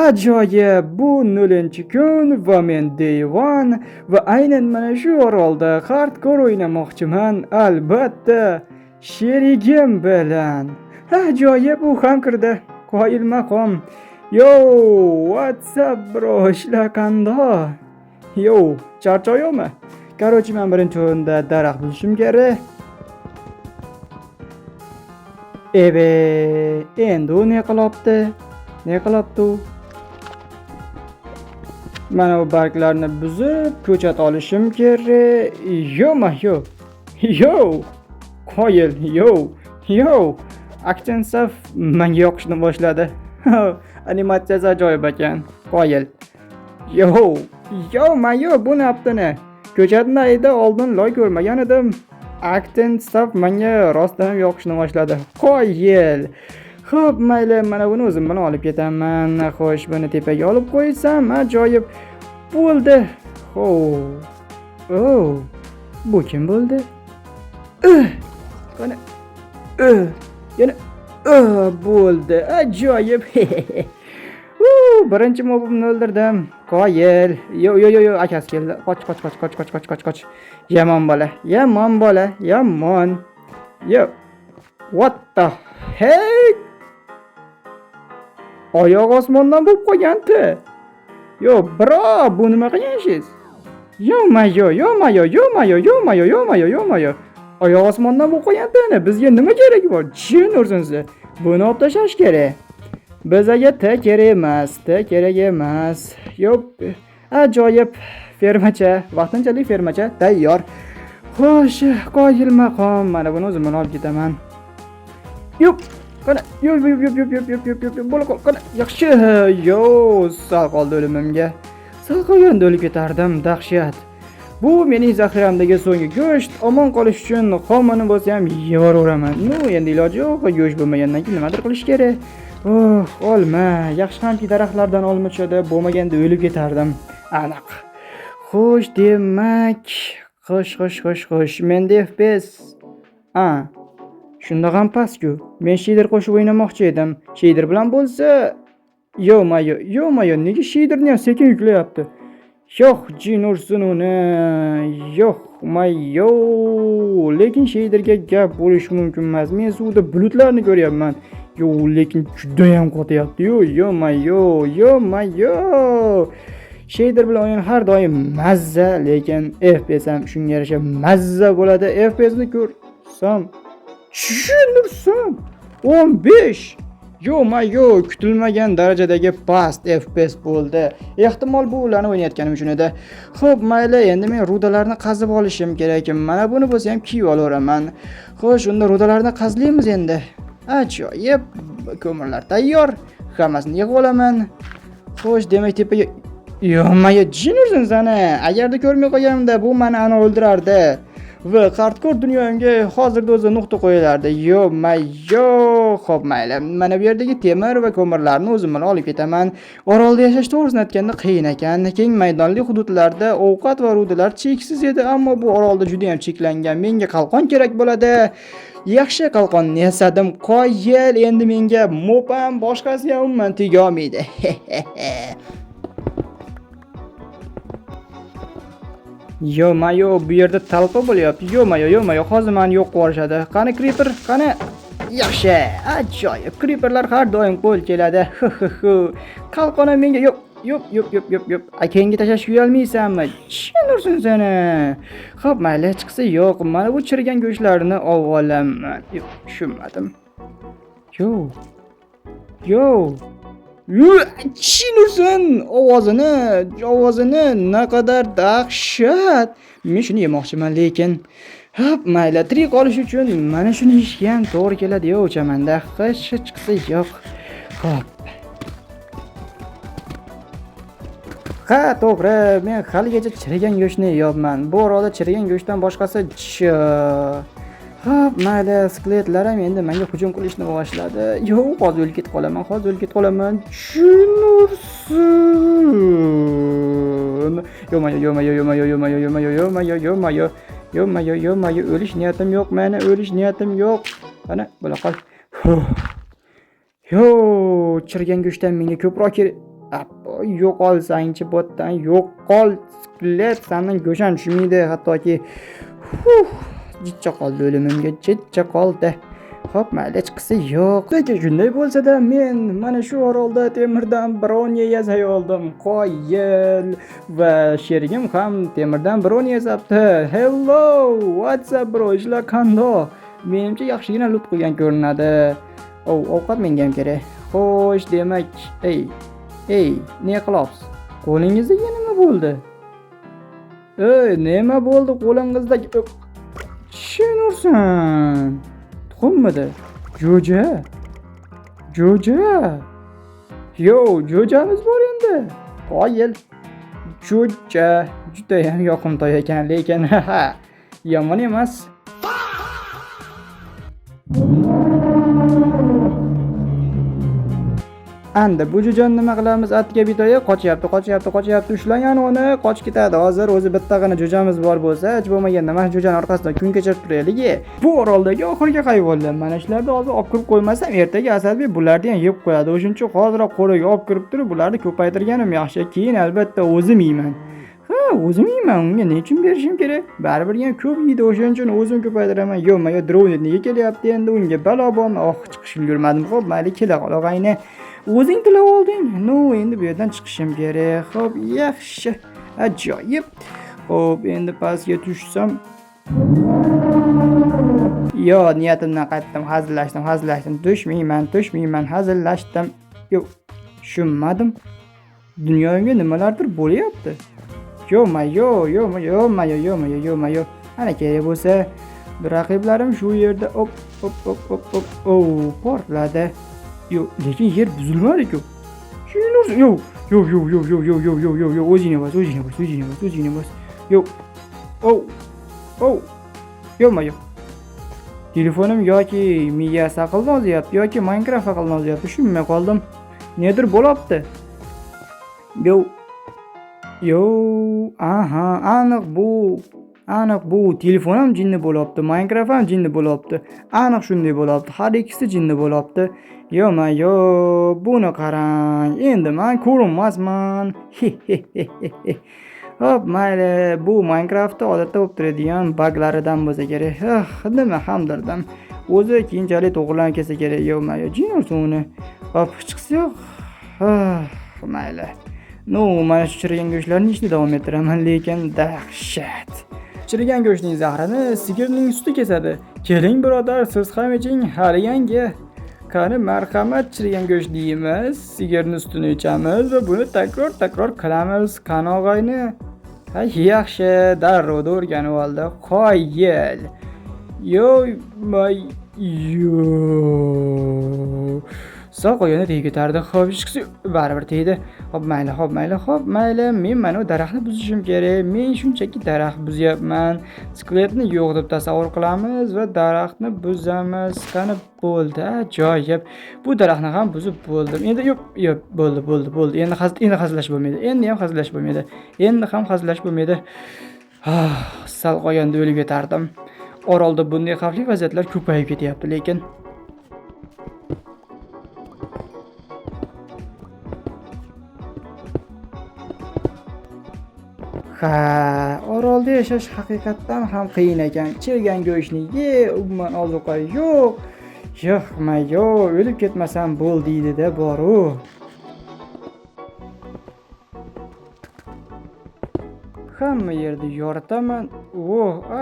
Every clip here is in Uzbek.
Ajoyib, bu 0-kun va men Day One va aynan mana shu orolda hardcore o'ynamoqchiman, albatta, sherigim bilan. Ajoyib, u ham kirdi. Qoyil maqom. Yo, what's up bro, ishlar qanday? Yo, charchoyapmi? Короче, men birinchi o'rinda daraxt bo'lishim kerak. Endi u ne qilibdi? Ne qilibdi u? Mana bu barglarni buzib, ko'chat olishim kerak. Yo. Yo. Qoyil, yo. Action saf menga yoqishni boshladi. Animatsiyasi ajoyib ekan. Qoyil. Yo, bu naptini. Ko'chatni ayda oldin loy ko'rmagan edim. Action saf menga rostdan yoqishni boshladi. Qoyil. Xo'p, mayli, mana buni o'zim bilan olib ketaman. Xo'sh, buni tepaga olib qo'ysam, ajoyib bo'ldi. Bu kim bo'ldi? Qani? Yana bo'ldi. Ajoyib. Birinchi mobimni o'ldirdim. Qoyil. Yo, akasi keldi. Qoch. Yomon bola. Yo. What the heck? Oyoq osmondan bo'lib qolgan-ku. Yo, bro, bu nima qilganingiz? Yo-mayo. Oyoq osmondan bo'lib qolgan-ku. Bizga nima kerak bor? Jin ursinsa. Buni olib tashlash kerak. Bizga kerak emas. Yo'q. Ajoyib fermacha, vaqtinchalik fermacha tayyor. Xo'sh, qoyil maqom. Mana buni o'zim bilan olib ketaman. Yo'q. Qani, yo'q. Bo'la qol. Qani, yaxshi. Yo, sal qoldi o'limimga. Sal qolganda o'lib ketardim, dahshat. Bu mening zaxiramdagi so'nggi go'sht. Omon qolish uchun qomini bo'lsa ham yeyaveraman. Endi iloji yo'q, go'sht bo'lmagandan keyin nimadir qilish kerak. Olma. Yaxshi hamki daraxtlardan olma tushadi, bo'lmaganda o'lib ketardim. Aniq. Xo'sh, demak, xo'sh. Menda FPS. Shunda ham pastku. Men shader qo'shib o'ynamoqchi edim. Shader bilan bo'lsa, yo-mayo, nega shaderni ham sekin yuklayapti? Yo'q, jin ursin uni. Yo'q-mayo. Lekin shaderga gap bo'lishi mumkin emas. Men suvda bulutlarni ko'ryapman. Lekin juda ham qotyapti. Yo-mayo. Shader bilan o'yin har doim mazza, lekin FPS ham shunga yarasha mazza bo'ladi. FPS ni ko'rsam, tushunursam 15. Yo-mayo, kutilmagan darajadagi past FPS bo'ldi. Ehtimol bu ularni o'ynayotganim uchun edi. Xo'p, mayli, endi men rudalarni qazib olishim kerak. Mana buni bo'lsa ham kiyib olaveraman. Xo'sh, unda rudalarni qazlaymiz endi. Ajoyib, ko'mirlar tayyor. Hammasini yig'ib olaman. Xo'sh, demak tepaga yo-mayo, jin ursin seni. Agarda ko'rmay qolganimda bu meni ana o'ldirardi. Va hardcore dunyoga hozirda o'zi nuqta qo'yilardi. Yo-mayo. Xo'p, mayli. Mana bu yerdagi temir va ko'mirlarni o'zim bilan olib ketaman. Orolda yashash to'g'risini aytganda qiyin ekan. Keng maydonli hududlarda ovqat va rudalar cheksiz edi, ammo bu orolda juda ham cheklangan. Menga qalqon kerak bo'ladi. Yaxshi qalqonni yasadim. Qoyil, endi menga mopam boshqasi ham umuman tega olmaydi. Yo-mayo, bu yerda talqa bo'lyapti. Yo-mayo, hozir meni yo'q qilib yuborishadi. Qani creeper, qani? Yaxshi, ajoyib. Creeperlar har doim qo'l keladi. Qalqona menga yo'q. Akangga tashlashga uyalmaysanmi? Chin ursin seni. Xo'p, mayli, chiqsa yo'q. Mana bu chirigan go'shtlarni olib olaman. Tushunmadim. Yo. Chin ursin. Ovozini naqadar dahshat. Men shuni yemoqchiman, lekin hop, mayli, tirik qolish uchun mana shuni yeyishga ham to'g'ri keladi. Yo, chamanda qish chiqsa yo'q. Xo'p. To'g'ri, men haligacha chirigan go'shtni yeyapman. Bu orolda chirigan go'shtdan boshqasi Xo'p, mayli, skeletlar ham endi menga hujum qilishni boshladi. Yo'q, hozir o'lib ketib qolaman. Tushunursin. Yo-mayo. O'lish niyatim yo'q. Ana, bo'la qol. Yo, chirigan go'shtdan menga ko'proq kerak. yo'qolsangchi botdan yo'qol. Skelet sendan go'shan tushmaydi hattoki. Huh, jitcha qoldi o'limimga, jitcha qoldi. Xo'p, mayli chiqsa yo'q. Lekin shunday bo'lsa-da, men mana shu orolda temirdan bronye yasay oldim. Qoyil va sherigim ham temirdan bronye yasabdi. Hello, what's up bro? Ishlar qanday? Menimcha yaxshigina lut qilgan ko'rinadi. Ovqat menga ham kerak. Xo'sh, demak, ey, ne qilyapsiz? Qo'lingizda nima bo'ldi? Nima bo'ldi qo'lingizda? Tushunursan. Tuxummidi? Jo'ja. Jo'jamiz bor endi. Qoyil. Jo'ja juda ham yoqimtoy ekan, lekin yomon emas. Endi bu jo'jani nima qilamiz? Atga bidoya qochyapti. Ushlagan uni qochib ketadi. Hozir o'zi bittagina jo'jamiz bor bo'lsa, hech bo'lmaganda mana jo'jani orqasidan kun kechirib turaylik. Bu oroldagi oxirgi hayvonlar. Mana shularni hozir olib kirib qo'ymasam, ertaga Asadbek bularni ham yeb qo'yadi. O'shuning uchun hozirroq qo'liga olib kirib turib, bularni ko'paytirganim yaxshi. Keyin albatta o'zim yeyman. O'zim yeyman. Unga nechun berishim kerak? Baribir ham ko'p yeydi, o'shuning uchun o'zim ko'paytiraman. Yo'q, drone nega kelyapti endi? Unga balo bormi? Chiqishim yurmadim. Xo'p, mayli, kela qol og'ayni. O'zing tilab olding. Endi bu yerdan chiqishim kerak. Xo'p, yaxshi. Ajoyib. Xo'p, endi pastga tushsam. Niyatimdan qaytdim. Hazillashdim. Tushmayman. Hazillashdim. Yo'q, tushunmadim. Dunyoyimga nimalardir bo'lyapti. Yo'qmayo. Ana kerak bo'lsa, raqiblarim shu yerda hop. Portladi. Yo'q, lekin yer buzilmadi-ku. Yo'q. O'zingni bos. Yo'q. Yo'qmayo. Telefonim yoki miya saqildan ozyapti yoki Minecraft saqildan ozyapti. Tushunmay qoldim. Nedir bo'lyapti? Aniq bu telefon ham jinni bo'lyapti, Minecraft ham jinni bo'lyapti. Aniq shunday bo'lyapti. Har ikkisi jinni bo'lyapti. Yo'q, buni qarang. Endi men ko'rinmasman. Hop, mayli, bu Minecraftda odatda bo'lib turadigan baglaridan bo'lsa kerak. Nima hamdirdim. O'zi keyinchalik to'g'rilanib kelsa kerak. Yo'q, jin ursin uni. Hop, chiqsa yo'q. Mayli. Mana shu chirigan go'shtlarni ishni davom ettiraman, lekin dahshat. Chirigan go'shtning zahrini sigirning suti kesadi. Keling birodar, siz ham iching, hali yangi. Qani marhamat, chirigan go'sht yeymiz, sigirning sutini ichamiz va buni takror qilamiz. Qani og'ayni? Yaxshi, darrov o'rganib oldi. Qoyil. Sog' qo'yini tegib ketardi. Xo'p, chiqsa baribir tegdi. Xo'p, mayli. Men mana bu daraxtni buzishim kerak. Men shunchaki daraxt buzyapman. Skeletni yo'q deb tasavvur qilamiz va daraxtni buzamiz. Qani bo'ldi, ajoyib. Bu daraxtni ham buzib bo'ldim. Endi yo'q, bo'ldi. Endi hazillashib bo'lmaydi. Sal qolganda o'lib ketardim. Orolda bunday xavfli vaziyatlar ko'payib ketyapti, lekin orolda yashash haqiqatdan ham qiyin ekan. Chirigan go'shtni ye, umuman ozuqa yo'q. O'lib ketmasam bo'ldi deydi-da boru. Hamma yerda yoritaman.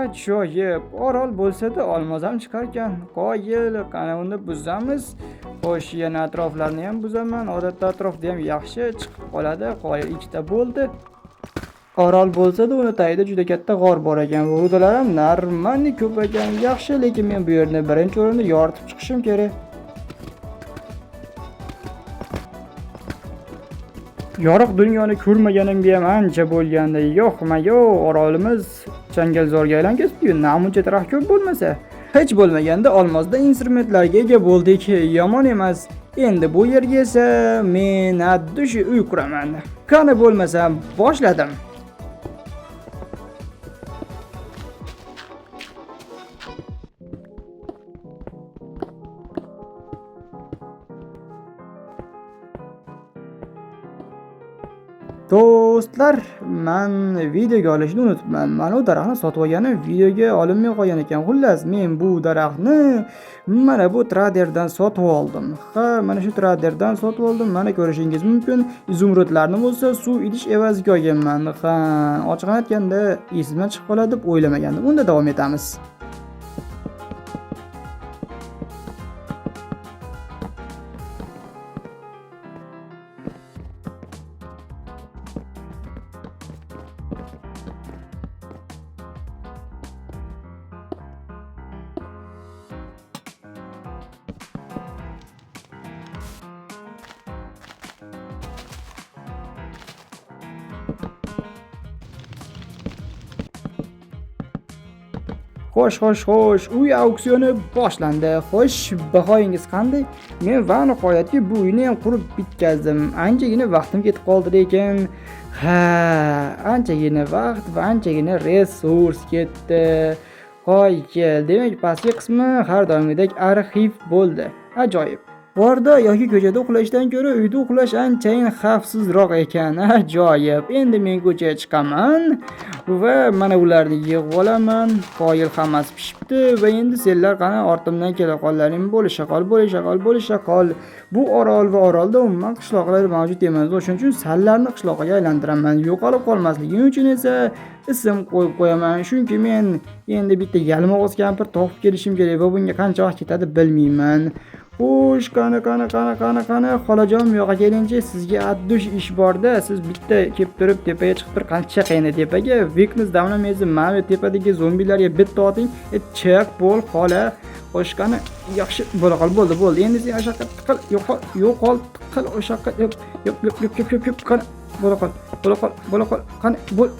Ajoyib. Orol bo'lsa-da olmos ham chiqarkan. Qoyil, qani uni buzamiz. Xo'sh, yana atroflarni ham buzaman. Odatda atrofda ham yaxshi chiqib qoladi. Qoyil, ikkita bo'ldi. Orol bo'lsa-da uni tagida juda katta g'or bor ekan. Rudalar ham narmani ko'p ekan. Yaxshi, lekin men bu yerni birinchi o'rinda yoritib chiqishim kerak. Yorug' dunyoni ko'rmaganimga ham ancha bo'lganda. Orolimiz changalzorga aylanib ketdi-yu, namuncha daraxt ko'p bo'lmasa. Hech bo'lmaganda olmosda instrumentlarga ega bo'ldik. Yomon emas. Endi bu yerga esa men addushi uy quraman. Qani bo'lmasam boshladim. Do'stlar, men videoga olishni unutibman. Mana bu daraxtni sotib olganim videoga olinmay qolgan ekan. Xullas, men bu daraxtni mana bu traderdan sotib oldim. Ha, mana shu traderdan sotib oldim. Mana ko'rishingiz mumkin. Izumrudlarni bo'lsa suv idish evaziga olganman. Ha, ochiqni aytganda esimdan chiqib qoladi deb o'ylamagandim. Unda davom etamiz. Xo'sh, uy auksioni boshlandi. Xo'sh, bahoyingiz qanday? Men va nihoyatki bu uyni ham qurib bitkazdim. Anchagina vaqtim ketib qoldi lekin, anchagina vaqt va anchagina resurs ketdi. Qoyil, demak pastki qismi har doimgidek arxiv bo'ldi. Ajoyib. Borda yoki ko'chada uxlashdan ko'ra uyda uxlash anchayin xavfsizroq ekan. Ajoyib. Endi men ko'chaga chiqaman va mana ularni yig'ib olaman. Qoyil, hammasi pishibdi va endi senlar qani ortimdan kela qollaring. Bo'lisha qol. Bu orol va orolda umuman qishloqlar mavjud emas. O'shuning uchun sallarni qishloqqa aylantiraman. Yo'qolib qolmasligi uchun esa ism qo'yib qo'yaman. Chunki men endi bitta yalmog'iz kampir topib kelishim kerak va bunga qancha vaqt ketadi bilmayman. Xo'sh, qani, xolajon, bu yoqqa kelingchi, sizga addush ish borda. Siz bitta kelib turib tepaga chiqib tur, qancha qayni tepaga. Viknis damlamaysiz, mana tepadagi zombilarga bitta oting, chiq bo'l, xola. Xo'sh, qani, yaxshi bo'la qol, bo'ldi. Endi sen o'sha qil, yo'qol, qil o'sha qil. Yo'q, qani, bo'la qol, qani, bo'l.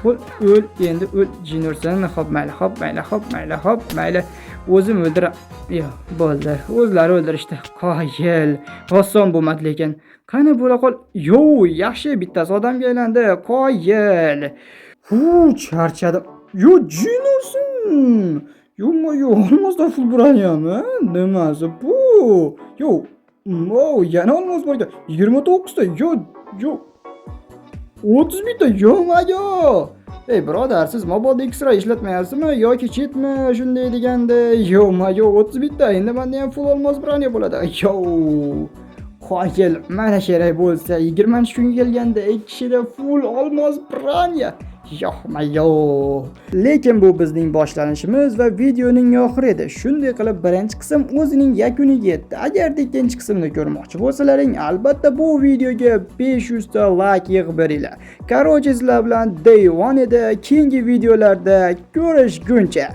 O'l, endi o'l, jinursan. Hop, mayli. O'zim o'ldiram. Yo'q, bo'ldi. O'zlari o'ldirishdi. Qoyil. Oson bo'lmadi lekin. Qani bo'la qol. Yo'q, yaxshi, bittasi odamga aylandi. Qoyil. Charchadim. Yo'q, jinursan. Yo'q, olmosdan pul buranyapmi? Nimasi bu? Yo'q. Yana olmos bor ekan. 29 ta. Yo'q. 30 bitta yo'q. Ey birodar, siz Mobile Extra ishlatmayapsizmi yoki chetmi shunday deganda? Yo'q, 30 bitta. Endi menda ham full olmos branya bo'ladi. Qoyil, mana kerak bo'lsa 20-kunga kelganda 2 kishida full olmos branya. Lekin bu bizning boshlanishimiz va videoning oxiri edi. Shunday qilib birinchi qism o'zining yakuniga yetdi. Agar ikkinchi qismni ko'rmoqchi bo'lsalaring, albatta bu videoga 500 ta like yig'ib beringlar. Sizlar bilan Day 1 edi. Keyingi videolarda ko'rishguncha